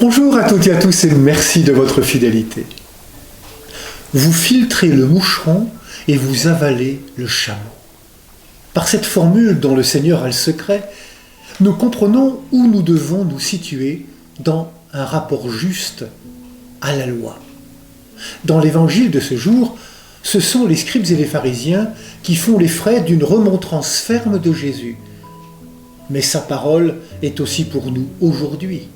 Bonjour à toutes et à tous et merci de votre fidélité. Vous filtrez le moucheron et vous avalez le chameau. Par cette formule dont le Seigneur a le secret, nous comprenons où nous devons nous situer dans un rapport juste à la loi. Dans l'évangile de ce jour, ce sont les scribes et les pharisiens qui font les frais d'une remontrance ferme de Jésus. Mais sa parole est aussi pour nous aujourd'hui.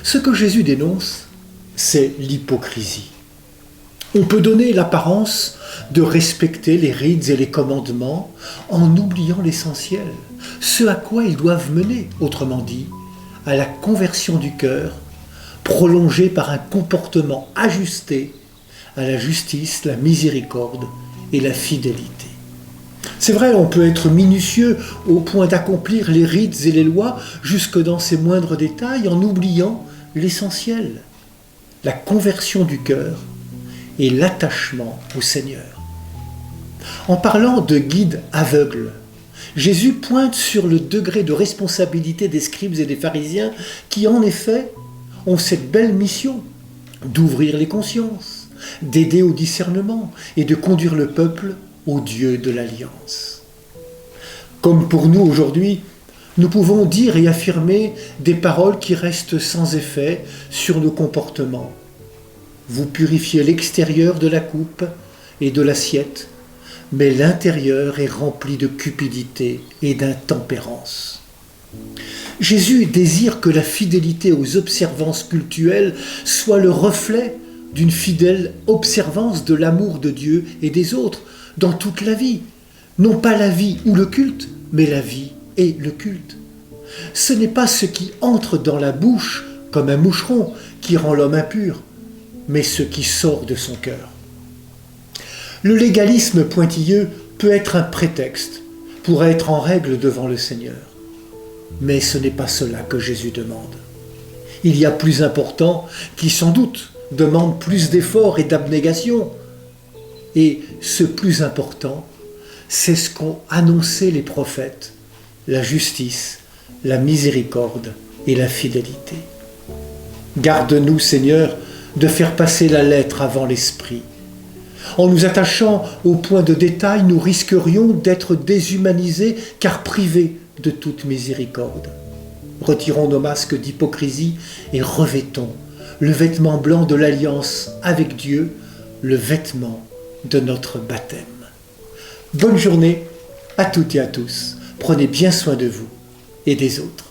Ce que Jésus dénonce, c'est l'hypocrisie. On peut donner l'apparence de respecter les rites et les commandements en oubliant l'essentiel, ce à quoi ils doivent mener, autrement dit, à la conversion du cœur, prolongée par un comportement ajusté à la justice, la miséricorde et la fidélité. C'est vrai, on peut être minutieux au point d'accomplir les rites et les lois jusque dans ses moindres détails en oubliant l'essentiel, la conversion du cœur et l'attachement au Seigneur. En parlant de guide aveugle, Jésus pointe sur le degré de responsabilité des scribes et des pharisiens qui, en effet, ont cette belle mission d'ouvrir les consciences, d'aider au discernement et de conduire le peuple au Dieu de l'Alliance. Comme pour nous aujourd'hui, nous pouvons dire et affirmer des paroles qui restent sans effet sur nos comportements. Vous purifiez l'extérieur de la coupe et de l'assiette, mais l'intérieur est rempli de cupidité et d'intempérance. Jésus désire que la fidélité aux observances cultuelles soit le reflet d'une fidèle observance de l'amour de Dieu et des autres dans toute la vie. Non pas la vie ou le culte, mais la vie et le culte. Ce n'est pas ce qui entre dans la bouche comme un moucheron qui rend l'homme impur, mais ce qui sort de son cœur. Le légalisme pointilleux peut être un prétexte pour être en règle devant le Seigneur. Mais ce n'est pas cela que Jésus demande. Il y a plus important qui sans doute demande plus d'efforts et d'abnégation. Et ce plus important, c'est ce qu'ont annoncé les prophètes, la justice, la miséricorde et la fidélité. Garde-nous, Seigneur, de faire passer la lettre avant l'esprit. En nous attachant au point de détail, nous risquerions d'être déshumanisés car privés de toute miséricorde. Retirons nos masques d'hypocrisie et revêtons le vêtement blanc de l'alliance avec Dieu, le vêtement de notre baptême. Bonne journée à toutes et à tous. Prenez bien soin de vous et des autres.